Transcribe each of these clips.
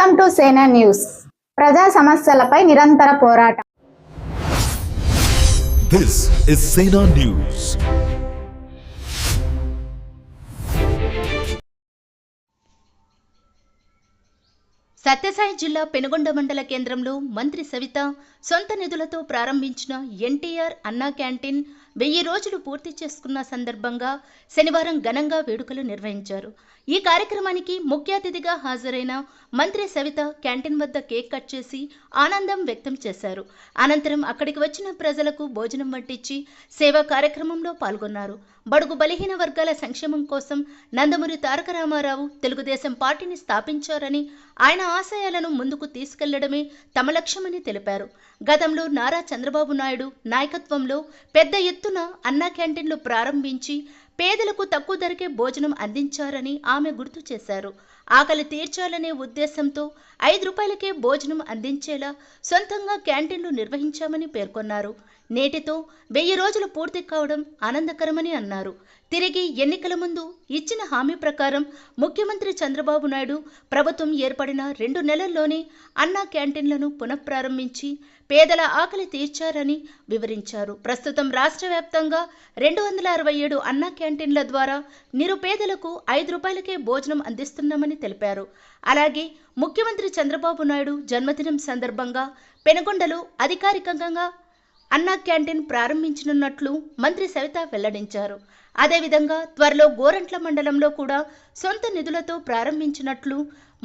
Welcome to సేనా news. ప్రజా సమస్యలపై నిరంతర పోరాటం. This is Sena News. Sathya Sai జిల్లా పెనుగొండ మండల కేంద్రంలో మంత్రి సవిత సొంత నిధులతో ప్రారంభించిన ఎన్టీఆర్ అన్నా క్యాంటీన్ 1000 రోజులు పూర్తి చేసుకున్న సందర్భంగా శనివారం ఘనంగా వేడుకలు నిర్వహించారు. ఈ కార్యక్రమానికి ముఖ్య అతిథిగా హాజరైన మంత్రి సవిత క్యాంటీన్ వద్ద కేక్ కట్ చేసి ఆనందం వ్యక్తం చేశారు. అనంతరం అక్కడికి వచ్చిన ప్రజలకు భోజనం వడ్డించి సేవా కార్యక్రమంలో పాల్గొన్నారు. బడుగు బలహీన వర్గాల సంక్షేమం కోసం నందమూరి తారక రామారావు తెలుగుదేశం పార్టీని స్థాపించారని, ఆయన ఆశయాలను ముందుకు తీసుకెళ్లడమే తమ లక్ష్యమని తెలిపారు. గతంలో నారా చంద్రబాబు నాయుడు నాయకత్వంలో పెద్ద ఎత్తున అన్నా క్యాంటీన్లు ప్రారంభించి పేదలకు తక్కువ ధరకే భోజనం అందించారని ఆమె గుర్తు చేశారు. ఆకలి తీర్చాలనే ఉద్దేశంతో 5 రూపాయలకే భోజనం అందించేలా సొంతంగా క్యాంటీన్లు నిర్వహించామని పేర్కొన్నారు. నేటితో 1000 రోజులు పూర్తి కావడం ఆనందకరమని అన్నారు. తిరిగి ఎన్నికల ముందు ఇచ్చిన హామీ ప్రకారం ముఖ్యమంత్రి చంద్రబాబు నాయుడు ప్రభుత్వం ఏర్పడిన 2 నెలల్లోనే అన్నా క్యాంటీన్లను పునఃప్రారంభించి పేదల ఆకలి తీర్చారని వివరించారు. ప్రస్తుతం రాష్ట్ర వ్యాప్తంగా 267 అన్నా క్యాంటీన్ల ద్వారా నిరుపేదలకు 5 రూపాయలకే భోజనం అందిస్తున్నామని తెలిపారు. అలాగే ముఖ్యమంత్రి చంద్రబాబు నాయుడు జన్మదినం సందర్భంగా పెనుగొండలో అధికారికంగా అన్నా క్యాంటీన్ ప్రారంభించనున్నట్లు మంత్రి సవిత వెల్లడించారు. అదేవిధంగా త్వరలో గోరంట్ల మండలంలో కూడా సొంత నిధులతో ప్రారంభించినట్లు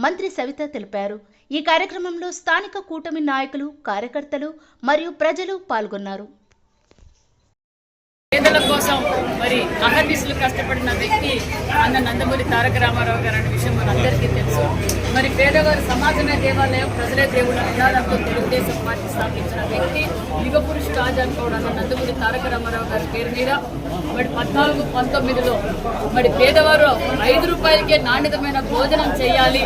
మంత్రి సవిత తెలిపారు. ఈ కార్యక్రమంలో స్థానిక కూటమి నాయకులు, కార్యకర్తలు మరియు ప్రజలు పాల్గొన్నారు. పేదల కోసం మరి అహర్నిశలు కష్టపడిన వ్యక్తి అన్న నందమూరి తారక రామారావు గారు అనే విషయం మనందరికీ తెలుసు. మరి పేదవారి సమాజమే దేవాలయం, ప్రజలే దేవుడు నినాదంతో తెలుగుదేశం పార్టీ స్థాపించిన వ్యక్తి, యుగ పురుషుడు రాజానుకోవడం అన్న నందమూరి తారక రామారావు గారి పేరు మీద మరి 14-19లో మరి పేదవారు 5 రూపాయలకే నాణ్యతమైన భోజనం చేయాలి,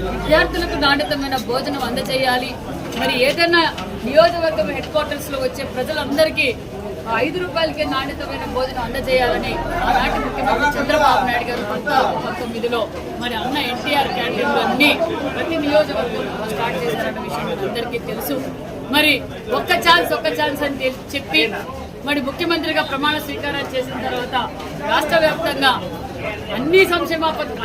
విద్యార్థులకు నాణ్యతమైన భోజనం అందజేయాలి. మరి ఏదైనా నియోజకవర్గం హెడ్ క్వార్టర్స్ లో వచ్చే ప్రజలందరికీ 5 రూపాయలకే నాణ్యతమైన భోజనం అందజేయాలని ఆనాటి ముఖ్యమంత్రి చంద్రబాబు నాయుడు గారు 1919లో మరి అన్న ఎన్టీఆర్ క్యాంటీన్లు అన్ని ప్రతి నియోజకవర్గంలో స్టార్ట్ చేశారన్న విషయం అందరికీ తెలుసు. మరి ఒక్క ఛాన్స్ అని చెప్పి మరి ముఖ్యమంత్రిగా ప్రమాణ స్వీకారం చేసిన తర్వాత రాష్ట్ర వ్యాప్తంగా అన్ని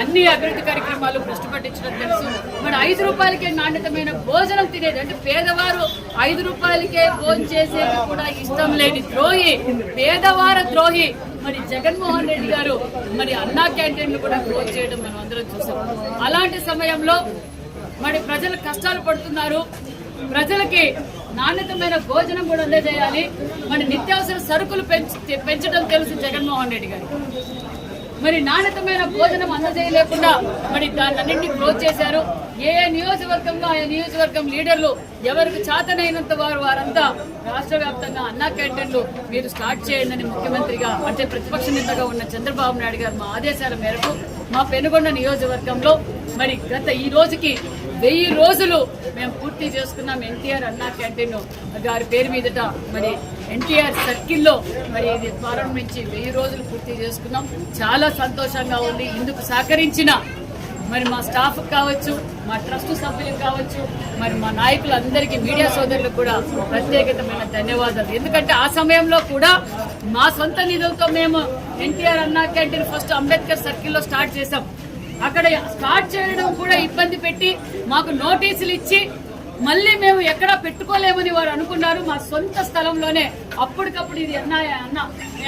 అన్ని అభివృద్ధి కార్యక్రమాలు భ్రష్టు పట్టించడం తెలుసు. మరి 5 రూపాయలకే నాణ్యతమైన భోజనం తినేది అంటే పేదవారు 5 రూపాయలకే భోజనం చేసేది కూడా ఇష్టం లేని ద్రోహి, పేదవార ద్రోహి మరి జగన్మోహన్ రెడ్డి గారు మరి అన్నా క్యాంటీన్లు కూడా క్లోజ్ చేయడం మనం అందరం చూసాం. అలాంటి సమయంలో మరి ప్రజలు కష్టాలు పడుతున్నారు. ప్రజలకి నాణ్యతమైన భోజనం కూడా అందజేయాలి. మరి నిత్యావసర సరుకులు పెంచడం తెలుసు జగన్మోహన్ రెడ్డి గారు. మరి నాణ్యతమైన భోజనం అందజేయలేకుండా మరి దాన్ని అన్నింటినీ క్లోజ్ చేశారు. ఏ నియోజకవర్గంలో ఆ నియోజకవర్గం లీడర్లు ఎవరికి చేతనైనంత వారంతా రాష్ట్ర వ్యాప్తంగా అన్నా క్యాంటీన్లు మీరు స్టార్ట్ చేయండి ముఖ్యమంత్రిగా అంటే ప్రతిపక్ష నేతగా ఉన్న చంద్రబాబు నాయుడు గారు మా ఆదేశాల మేరకు మా పెనుగొండ నియోజకవర్గంలో మరి గత ఈ రోజుకి 1000 రోజులు మేము పూర్తి చేసుకున్నాం. ఎన్టీఆర్ అన్నా క్యాంటీన్ గారి పేరు మీదట మరి ఎన్టీఆర్ సర్కిల్లో మరి ఇది ప్రారంభించి 1000 రోజులు పూర్తి చేసుకున్నాం. చాలా సంతోషంగా ఉంది. ఇందుకు సహకరించిన మరి మా స్టాఫ్ కావచ్చు, మా ట్రస్ట్ సభ్యులకు కావచ్చు, మరి మా నాయకులందరికీ, మీడియా సోదరులకు కూడా ప్రత్యేకమైన ధన్యవాదాలు. ఎందుకంటే ఆ సమయంలో కూడా మా సొంత నిధులతో మేము ఎన్టీఆర్ అన్నా క్యాంటీన్ ఫస్ట్ అంబేద్కర్ సర్కిల్లో స్టార్ట్ చేసాం. అక్కడ స్టార్ట్ చేయడం కూడా ఇబ్బంది పెట్టి మాకు నోటీసులు ఇచ్చి మళ్ళీ మేము ఎక్కడా పెట్టుకోలేమని వారు అనుకున్నారు. మా సొంత స్థలంలోనే అప్పటికప్పుడు ఇది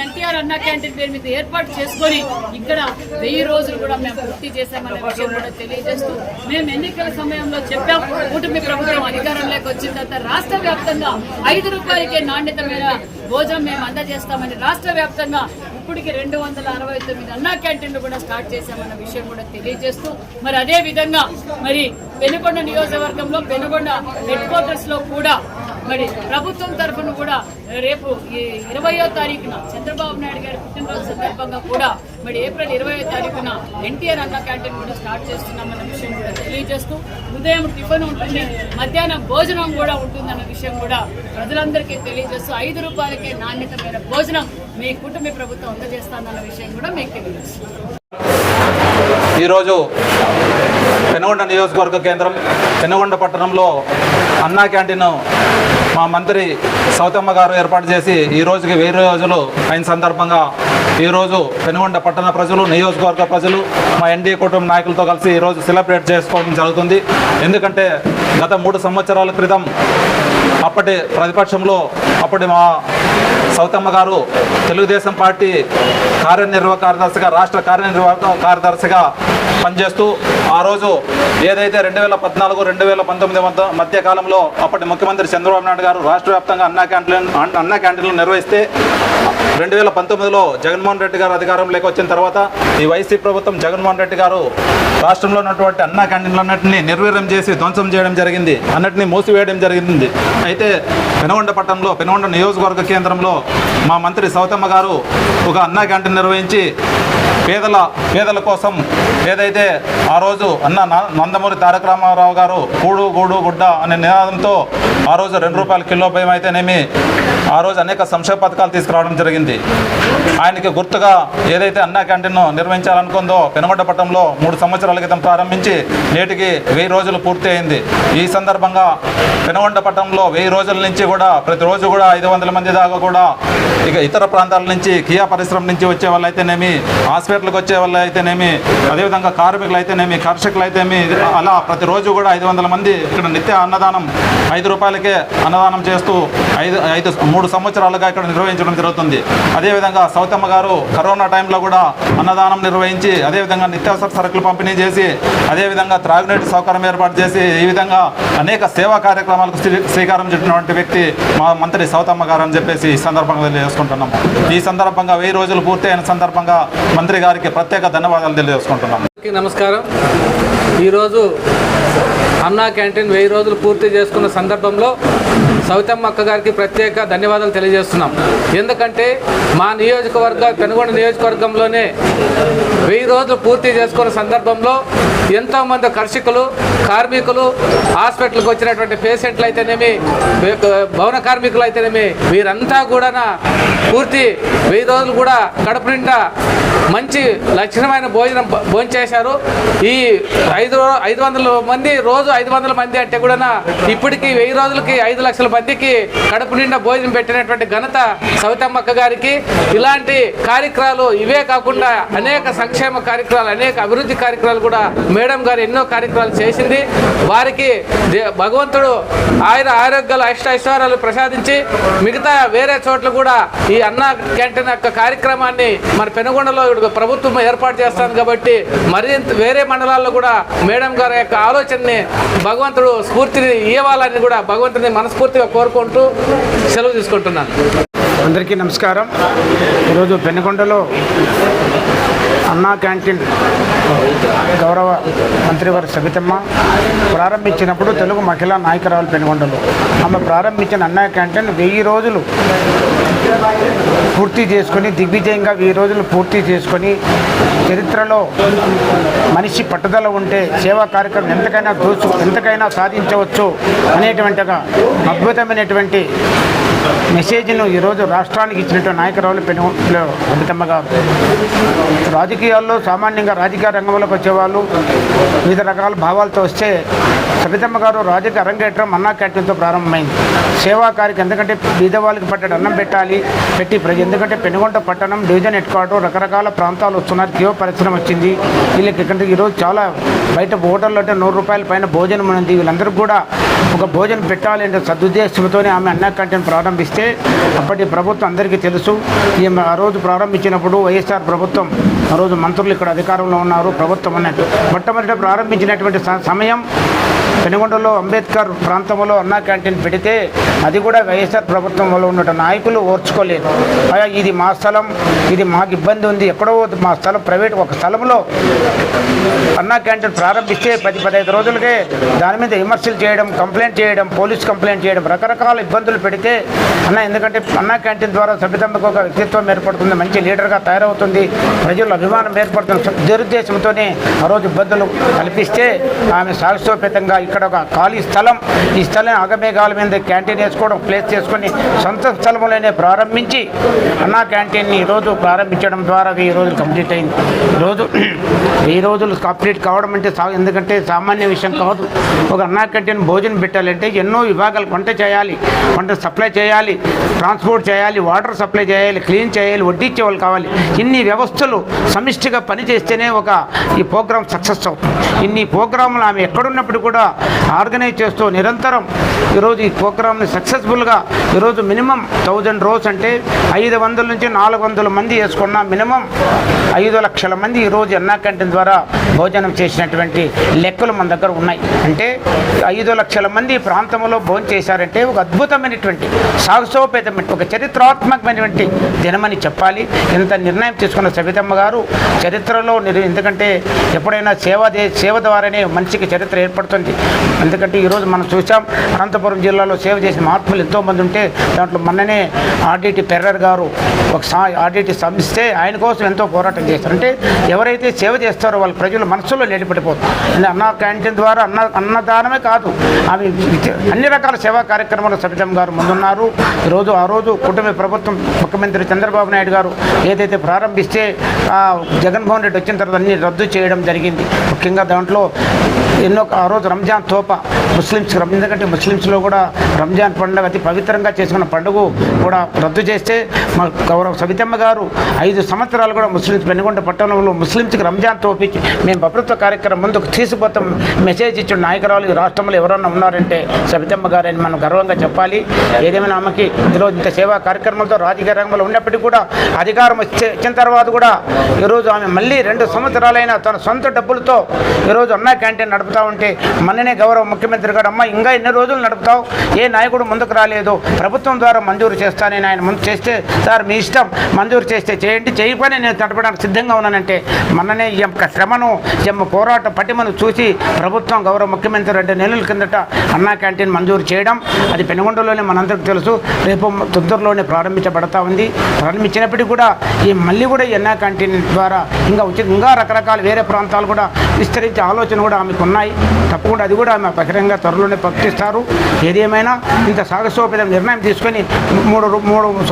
ఎన్టీఆర్ అన్నా క్యాంటీన్ పేరు మీద ఏర్పాటు చేసుకొని ఇక్కడ 1000 రోజులు కూడా మేము పూర్తి చేశామనే విషయం కూడా తెలియజేస్తూ మేము ఎన్నికల సమయంలో చెప్పాం, కూటమి ప్రభుత్వం అధికారంలోకి వచ్చిన తర్వాత రాష్ట్ర వ్యాప్తంగా 5 రూపాయలకే నాణ్యతమైన భోజనం మేము అందజేస్తామని రాష్ట్ర వ్యాప్తంగా ఇప్పటికి 269 అన్నా క్యాంటీన్లు కూడా స్టార్ట్ చేశామన్న విషయం కూడా తెలియజేస్తూ మరి అదే విధంగా మరి పెనుగొండ నియోజకవర్గంలో పెనుగొండ హెడ్ క్వార్టర్స్ లో కూడా మరి ప్రభుత్వం తరఫున కూడా రేపు 20వ తారీఖున చంద్రబాబు నాయుడు గారి పుట్టినరోజు సందర్భంగా కూడా మరి ఏప్రిల్ 20వ తారీఖున ఎన్టీఆర్ అన్నా క్యాంటీన్ కూడా స్టార్ట్ చేస్తున్నామన్న విషయం కూడా తెలియజేస్తూ ఉదయం టిఫిన్ ఉంటుంది, మధ్యాహ్నం భోజనం కూడా ఉంటుందన్న విషయం కూడా ప్రజలందరికీ తెలియజేస్తూ 5 రూపాయలకే నాణ్యతమైన భోజనం మీ కుటుంబ ప్రభుత్వం అందజేస్తానన్న విషయం కూడా మీకు తెలియజేస్తుంది. ఈరోజు పెనుగొండ నియోజకవర్గ కేంద్రం పెనుగొండ పట్టణంలో అన్నా క్యాంటీన్ మా మంత్రి సౌతమ్మ గారు ఏర్పాటు చేసి ఈ రోజుకి 1000 రోజులు అయిన సందర్భంగా ఈరోజు పెనుగొండ పట్టణ ప్రజలు, నియోజకవర్గ ప్రజలు, మా ఎన్డీఏ కుటుంబ నాయకులతో కలిసి ఈరోజు సెలబ్రేట్ చేసుకోవడం జరుగుతుంది. ఎందుకంటే గత 3 సంవత్సరాల క్రితం అప్పటి ప్రతిపక్షంలో అప్పటి మా సౌతమ్మ గారు తెలుగుదేశం పార్టీ కార్యనిర్వాహక కార్యదర్శిగా, రాష్ట్ర కార్యనిర్వాహక కార్యదర్శిగా పనిచేస్తూ ఆ రోజు ఏదైతే 2014-2019 మధ్య కాలంలో అప్పటి ముఖ్యమంత్రి చంద్రబాబు నాయుడు గారు రాష్ట్ర వ్యాప్తంగా అన్నా క్యాంటీన్లు నిర్వహిస్తే 2019లో జగన్మోహన్ రెడ్డి గారు అధికారంలోకి వచ్చిన తర్వాత ఈ వైసీపీ ప్రభుత్వం జగన్మోహన్ రెడ్డి గారు రాష్ట్రంలో ఉన్నటువంటి అన్నా క్యాంటీన్లన్నింటినీ నిర్వీర్యం చేసి ధ్వంసం చేయడం జరిగింది, అన్నింటినీ మూసివేయడం జరిగింది. అయితే పెనుగొండ పట్టణంలో పెనుగొండ నియోజకవర్గ కేంద్రంలో మా మంత్రి సౌతమ్మ గారు ఒక అన్నా క్యాంటీన్ నిర్వహించి పేదల కోసం ఏదైతే ఆ రోజు నందమూరి తారక రామారావు గారు కూడు గూడు గుడ్డ అనే నినాదంతో ఆ రోజు ₹2 కిలో బియ్యం అయితేనేమి ఆ రోజు అనేక సంక్షేమ పథకాలు తీసుకురావడం జరిగింది. ఆయనకి గుర్తుగా ఏదైతే అన్నా క్యాంటీన్ నిర్వహించాలనుకుందో పెనుగొండ పట్టణంలో 3 సంవత్సరాల క్రితం ప్రారంభించి నేటికి 1000 రోజులు పూర్తి అయింది. ఈ సందర్భంగా పెనుగొండ పట్టణంలో 1000 రోజుల నుంచి కూడా ప్రతిరోజు కూడా 500 మంది దాకా కూడా ఇక ఇతర ప్రాంతాల నుంచి కియా పరిశ్రమ నుంచి వచ్చే వాళ్ళు అయితేనేమి, హాస్పిటల్కి వచ్చే వాళ్ళు అయితేనేమి, అదేవిధంగా కార్మికులు అయితేనేమి, కర్షకులు అయితేనేమి, అలా ప్రతిరోజు కూడా 500 మంది ఇక్కడ నిత్య అన్నదానం ₹5కే అన్నదానం చేస్తూ 3 సంవత్సరాలుగా ఇక్కడ నిర్వహించడం జరుగుతుంది. అదేవిధంగా సౌతమ్మ గారు కరోనా టైంలో కూడా అన్నదానం నిర్వహించి అదేవిధంగా నిత్యావసర సరుకులు పంపిణీ చేసి అదేవిధంగా త్రాగునీటి సౌకర్యం ఏర్పాటు చేసి ఈ విధంగా అనేక సేవా కార్యక్రమాలకు శ్రీకారం చుట్టినటువంటి వ్యక్తి మా మంత్రి సౌతమ్మ గారు అని చెప్పేసి ఈ సందర్భంగా తెలియజేసుకుంటున్నాము. ఈ సందర్భంగా 1000 రోజులు పూర్తి అయిన సందర్భంగా మంత్రి గారికి ప్రత్యేక ధన్యవాదాలు తెలియజేసుకుంటున్నాము. నమస్కారం. ఈరోజు అన్నా క్యాంటీన్ 1000 రోజులు పూర్తి చేసుకున్న సందర్భంలో సౌతమ్మ అక్క గారికి ప్రత్యేక ధన్యవాదాలు తెలియజేస్తున్నాం. ఎందుకంటే మా పెనుగొండ నియోజకవర్గంలోనే 1000 రోజులు పూర్తి చేసుకున్న సందర్భంలో ఎంతోమంది కర్షకులు, కార్మికులు, హాస్పిటల్కి వచ్చినటువంటి పేషెంట్లు అయితేనేమి, భవన కార్మికులు అయితేనేమి, వీరంతా కూడా పూర్తి 1000 రోజులు కూడా కడుపు నిండా మంచి లక్షణమైన భోజనం చేశారు. ఈ 500 మంది రోజు 500 మంది అంటే కూడా ఇప్పటికీ 1000 రోజులకి 5 లక్షల మందికి కడుపు నిండా భోజనం పెట్టినటువంటి ఘనత సౌతమ్మక్క గారికి. ఇలాంటి కార్యక్రమాలు ఇవే కాకుండా అనేక సంక్షేమ కార్యక్రమాలు, అనేక అభివృద్ధి కార్యక్రమాలు కూడా మేడం గారు ఎన్నో కార్యక్రమాలు చేసింది. వారికి భగవంతుడు ఆరోగ్యాలు ఐశ్వర్యాలు ప్రసాదించి మిగతా వేరే చోట్ల కూడా ఈ అన్నా క్యాంటీన్ యొక్క కార్యక్రమాన్ని మన పెనుగొండలో ప్రభుత్వం ఏర్పాటు చేస్తుంది. కాబట్టి మరింత వేరే మండలాల్లో కూడా మేడం గారి యొక్క ఆలోచనని భగవంతుడు స్ఫూర్తిని ఇవ్వాలని కూడా భగవంతుని మనస్ఫూర్తిగా కోరుకుంటూ సెలవు తీసుకుంటున్నాను. అందరికీ నమస్కారం. ఈరోజు పెనుగొండలో అన్నా క్యాంటీన్ గౌరవ మంత్రివారి సవితమ్మ ప్రారంభించినప్పుడు తెలుగు మహిళా నాయకురాలు పెనుగొండలో ఆమె ప్రారంభించిన అన్నా క్యాంటీన్ 1000 రోజులు పూర్తి చేసుకొని దిగ్విజయంగా 1000 రోజులు పూర్తి చేసుకొని చరిత్రలో మనిషి పట్టుదల ఉంటే సేవా కార్యక్రమం ఎంతకైనా సాధించవచ్చు అనేటువంటిగా అద్భుతమైనటువంటి మెసేజ్ను ఈరోజు రాష్ట్రానికి ఇచ్చినటువంటి నాయకురాలు పెనుగొండలో సవితమ్మ గారు. రాజకీయాల్లో సామాన్యంగా రాజకీయ రంగంలోకి వచ్చేవాళ్ళు వివిధ రకాల భావాలతో వస్తే సవితమ్మ గారు రాజకీయ అరంగేట్రం అన్నా క్యాంటీన్తో ప్రారంభమైంది. సేవా కార్యక్రమం ఎందుకంటే బీదవాళ్ళకి పట్టడం అన్నం పెట్టి ఎందుకంటే పెనుగొండ పట్టణం డివిజన్ హెడ్ క్వార్టర్ రకరకాల ప్రాంతాలు వస్తున్నారు, కియో పరిశ్రమ వచ్చింది. వీళ్ళకి ఇక్కడ ఈరోజు చాలా బయట హోటల్లో అంటే ₹100 పైన భోజనం ఉంది. వీళ్ళందరికీ కూడా ఒక భోజనం పెట్టాలి అంటే సదుద్దేశంతోనే ఆమె అన్నా క్యాంటీన్ ప్రారంభిస్తే అప్పటి ప్రభుత్వం అందరికీ తెలుసు. ఆ రోజు ప్రారంభించినప్పుడు వైఎస్ఆర్ ప్రభుత్వం ఆ రోజు మంత్రులు ఇక్కడ అధికారంలో ఉన్నారు, ప్రభుత్వం అన్నట్టు మొట్టమొదట ప్రారంభించినటువంటి సమయం పెనుగొండలో అంబేద్కర్ ప్రాంతంలో అన్నా క్యాంటీన్ పెడితే అది కూడా వైఎస్ఆర్ ప్రభుత్వంలో ఉన్న నాయకులు ఓర్చుకోలేదు. ఇది మా స్థలం, ఇది మాకు ఇబ్బంది ఉంది, ఎక్కడో మా స్థలం ప్రైవేట్ ఒక స్థలంలో అన్నా క్యాంటీన్ ప్రారంభిస్తే 10-15 రోజులకే దాని మీద విమర్శలు చేయడం, కంప్లైంట్ చేయడం, పోలీస్ కంప్లైంట్ చేయడం, రకరకాల ఇబ్బందులు పెడితే అన్న, ఎందుకంటే అన్నా క్యాంటీన్ ద్వారా సబితమ్మకు ఒక వ్యక్తిత్వం ఏర్పడుతుంది, మంచి లీడర్గా తయారవుతుంది, ప్రజల్లో అభిమానం ఏర్పడుతుంది. దురుద్దేశంతోనే ఆ రోజు ఇబ్బందులు కల్పిస్తే ఆమె సాహసోపేతంగా ఇక్కడ ఒక ఖాళీ స్థలం, ఈ స్థలం ఆగమేఘాల మీద క్యాంటీన్ వేసుకోవడం, ప్లేస్ చేసుకొని సొంత స్థలంలోనే ప్రారంభించి అన్నా క్యాంటీన్ని ఈరోజు ప్రారంభించడం ద్వారా 1000 రోజులు కంప్లీట్ అయింది. ఈరోజు 1000 రోజులు కంప్లీట్ కావడం అంటే ఎందుకంటే సామాన్య విషయం కాదు. ఒక అన్నా క్యాంటీన్ భోజనం పెట్టాలంటే ఎన్నో విభాగాలు, వంట చేయాలి, వంట సప్లై చేయాలి, ట్రాన్స్పోర్ట్ చేయాలి, వాటర్ సప్లై చేయాలి, క్లీన్ చేయాలి, వడ్డించే వాళ్ళు కావాలి. ఇన్ని వ్యవస్థలు సమిష్టిగా పనిచేస్తేనే ఈ ప్రోగ్రాం సక్సెస్ అవుతుంది. ఇన్ని ప్రోగ్రాములు ఆమె ఎక్కడున్నప్పుడు కూడా ఆర్గనైజ్ చేస్తూ నిరంతరం ఈరోజు ఈ ప్రోగ్రామ్ని సక్సెస్ఫుల్గా ఈరోజు మినిమం 1000 రోజు అంటే 500 నుంచి 400 మంది వేసుకున్న మినిమం 5 లక్షల మంది ఈరోజు అన్నా క్యాంటీన్ ద్వారా భోజనం చేసినటువంటి లెక్కలు మన దగ్గర ఉన్నాయి. అంటే 5 లక్షల మంది ఈ ప్రాంతంలో భోజనం చేశారంటే ఒక అద్భుతమైనటువంటి సాహసోపేతమైన ఒక చరిత్రాత్మకమైనటువంటి దినమని చెప్పాలి. ఇంత నిర్ణయం తీసుకున్న సబితమ్మ గారు చరిత్రలో ఎందుకంటే ఎప్పుడైనా సేవ ద్వారానే మనిషికి చరిత్ర ఏర్పడుతుంది. ఎందుకంటే ఈరోజు మనం చూసాం అనంతపురం జిల్లాలో సేవ చేసిన మహాత్ములు ఎంతోమంది ఉంటే దాంట్లో మొన్ననే ఆర్డిటి పెర్రర్ గారు ఒక ఆర్డిటి సంస్థే ఆయన కోసం ఎంతో పోరాటం చేస్తారు. అంటే ఎవరైతే సేవ చేస్తారో వాళ్ళ ప్రజల మనసులో నిలబడిపోతారు. అన్నా క్యాంటీన్ ద్వారా అన్నదానమే కాదు, ఆమె అన్ని రకాల సేవా కార్యక్రమాలు సబితమ్మ గారు ముందున్నారు. ఆ రోజు కుటుంబ ప్రభుత్వం ముఖ్యమంత్రి చంద్రబాబు నాయుడు గారు ఏదైతే ప్రారంభిస్తే జగన్మోహన్ రెడ్డి వచ్చిన తర్వాత అన్ని రద్దు చేయడం జరిగింది. ముఖ్యంగా దాంట్లో ఆ రోజు రంజాన్ తోప ముస్లిమ్స్, ఎందుకంటే ముస్లిమ్స్లో కూడా రంజాన్ పండుగ అతి పవిత్రంగా చేసుకున్న పండుగ కూడా రద్దు చేస్తే మా గౌరవ సబితమ్మ గారు 5 సంవత్సరాలు కూడా ముస్లిమ్స్ పెనుగొండ పట్టణంలో ముస్లిమ్స్కి రంజాన్ తోపించి మేము ప్రభుత్వ కార్యక్రమం ముందుకు తీసుకుపోతాం మెసేజ్ ఇచ్చిన నాయకురాలు ఈ రాష్ట్రంలో ఎవరన్నా ఉన్నారంటే సబితమ్మ గారు అని మనం గర్వంగా చెప్పాలి. ఏదేమైనా ఆమెకి ఈరోజు ఇంత సేవా కార్యక్రమాలతో రాజకీయ రంగంలో ఉన్నప్పటికీ కూడా అధికారం వచ్చిన తర్వాత కూడా ఈరోజు ఆమె మళ్ళీ 2 సంవత్సరాలైనా తన సొంత డబ్బులతో ఈరోజు అన్నా క్యాంటీన్ నడుపుతూ ఉంటే మొన్ననే గౌరవ ముఖ్యమంత్రి గారు అమ్మ ఇంకా ఎన్ని రోజులు నడుపుతావు, ఏ నాయకుడు ముందుకు రాలేదు, ప్రభుత్వం ద్వారా మంజూరు చేస్తానని ఆయన ముందు చేస్తే సార్ మీ ఇష్టం, మంజూరు చేస్తే చేయండి, చేయకపోయినా నేను నడపడానికి సిద్ధంగా ఉన్నానంటే మొన్ననే ఈ యొక్క శ్రమను పోరాట పటిమను చూసి ప్రభుత్వం గౌరవ ముఖ్యమంత్రి 2 నెలల కిందట అన్నా క్యాంటీన్ మంజూరు చేయడం, అది పెనుగొండలోనే మనందరికీ తెలుసు, రేపు తొందరలోనే ప్రారంభించబడతా ఉంది. ప్రారంభించినప్పటికీ కూడా మళ్ళీ కూడా ఈ అన్నా క్యాంటీన్ ద్వారా ఇంకా రకరకాల వేరే ప్రాంతాలు కూడా విస్తరించే ఆలోచన కూడా ఆమెకు ఉన్నాయి. తప్పకుండా అది కూడా ఆమె బహిరంగ త్వరలోనే ప్రకటిస్తారు. ఏది ఏమైనా ఇంత సాగసోపేత నిర్ణయం తీసుకొని 3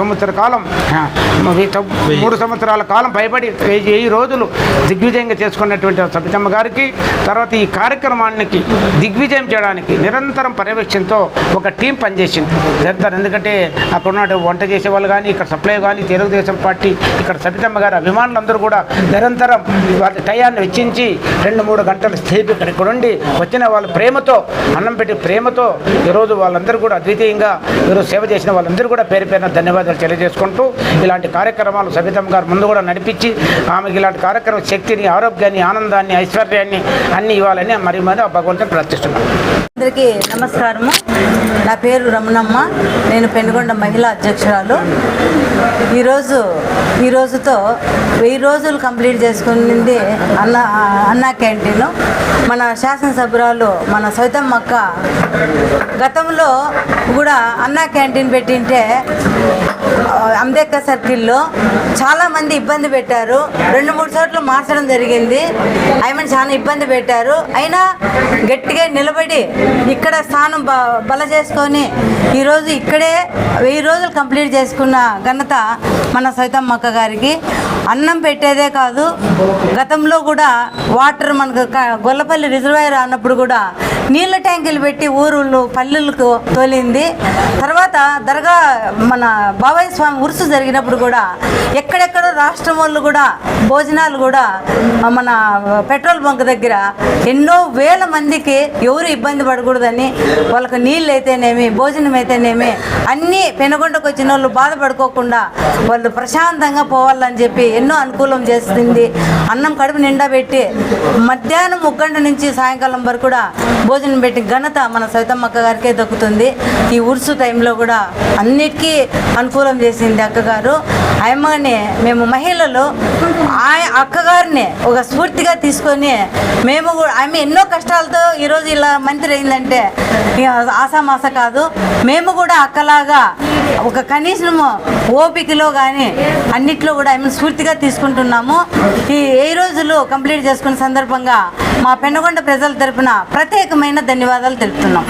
సంవత్సరాల కాలం భయపడి 1000 రోజులు దిగ్విజయంగా చేసుకున్నటువంటి సబితమ్మ గారికి తర్వాత ఈ కార్యక్రమానికి దిగ్విజయం చేయడానికి నిరంతరం పర్యవేక్షణతో ఒక టీం పనిచేసింది నిరంతరం. ఎందుకంటే అక్కడ ఉన్న వంట చేసే వాళ్ళు కానీ, ఇక్కడ సప్లై కానీ, తెలుగుదేశం పార్టీ, ఇక్కడ సబితమ్మ గారి అభిమానులందరూ కూడా నిరంతరం వాళ్ళ టయాన్ని వెచ్చించి 2-3 గంటలు సేపు ఇక్కడ ఉండి వచ్చిన వాళ్ళ ప్రేమతో అన్నం పెట్టి ప్రేమతో ఈరోజు వాళ్ళందరూ కూడా అద్వితీయంగా ఈరోజు సేవ చేసిన వాళ్ళందరూ కూడా పేరు పేరున ధన్యవాదాలు తెలియజేసుకుంటూ ఇలాంటి కార్యక్రమాలు సబితమ్మ గారు ముందు కూడా నడిపించి ఆమెకి ఇలాంటి కార్యక్రమం శక్తిని, ఆరోగ్యాన్ని, ఆనందాన్ని, ఐశ్వర్యాన్ని అన్ని ఇవ్వాలని మరి భగవంతుని ప్రార్థిస్తున్నాను. అందరికీ నమస్కారము. నా పేరు రమణమ్మ, నేను పెనుగొండ మహిళా అధ్యక్షురాలు. ఈ రోజుతో 1000 రోజులు కంప్లీట్ చేసుకునింది అన్నా క్యాంటీన్. మన శాసనసభ్యురాలు మన సవితమ్మ అక్క గతంలో కూడా అన్నా క్యాంటీన్ పెట్టింటే అంబేద్కర్ సర్కిల్లో చాలామంది ఇబ్బంది పెట్టారు. 2-3 చోట్ల మార్చడం జరిగింది. ఆయన చాలా ఇబ్బంది పెట్టారు. అయినా గట్టిగా నిలబడి ఇక్కడ స్థానం బల చేసుకొని ఈరోజు ఇక్కడే 1000 రోజులు కంప్లీట్ చేసుకున్న ఘనత మన సవితమ్మ అక్క గారికి. అన్నం పెట్టేదే కాదు, గతంలో కూడా వాటర్ మనకు గొల్లపల్లి రిజర్వాయర్ అన్నప్పుడు కూడా నీళ్ళ ట్యాంకులు పెట్టి ఊరుళ్ళు పల్లెలకు తోలింది. తర్వాత దర్గా మన బాబాయ్ స్వామి ఉరుసు జరిగినప్పుడు కూడా ఎక్కడెక్కడో రాష్ట్రం వాళ్ళు కూడా భోజనాలు కూడా మన పెట్రోల్ బంక్ దగ్గర ఎన్నో వేల మందికి ఎవరు ఇబ్బంది పడకూడదని వాళ్ళకి నీళ్ళు అయితేనేమి, భోజనం అయితేనేమి అన్నీ పెనుగొండకు వచ్చిన వాళ్ళు బాధపడుకోకుండా వాళ్ళు ప్రశాంతంగా పోవాలని చెప్పి ఎన్నో అనుకూలం చేస్తుంది. అన్నం కడుపు నిండా పెట్టి మధ్యాహ్నం 1 గంట నుంచి సాయంకాలం వరకు కూడా భోజనం పెట్టి ఘనత మన సవితమ్మ అక్క గారికే దక్కుతుంది. ఈ ఉర్సు టైంలో కూడా అన్నిటికీ అనుకూలం చేసింది అక్కగారు. ఆయమ్మని మేము మహిళలు అక్కగారిని ఒక స్ఫూర్తిగా తీసుకొని మేము కూడా ఆమె ఎన్నో కష్టాలతో ఈరోజు ఇలా మంత్రి అయిందంటే ఆసామాస కాదు. మేము కూడా అక్కలాగా ఒక కనీసము ఓపికలో కానీ అన్నిట్లో కూడా ఆమె స్ఫూర్తిగా తీసుకుంటున్నాము. ఈ రోజులు కంప్లీట్ చేసుకున్న సందర్భంగా మా పెనుగొండ ప్రజల తరపున ప్రత్యేకమైన ధన్యవాదాలు తెలుపుతున్నాం.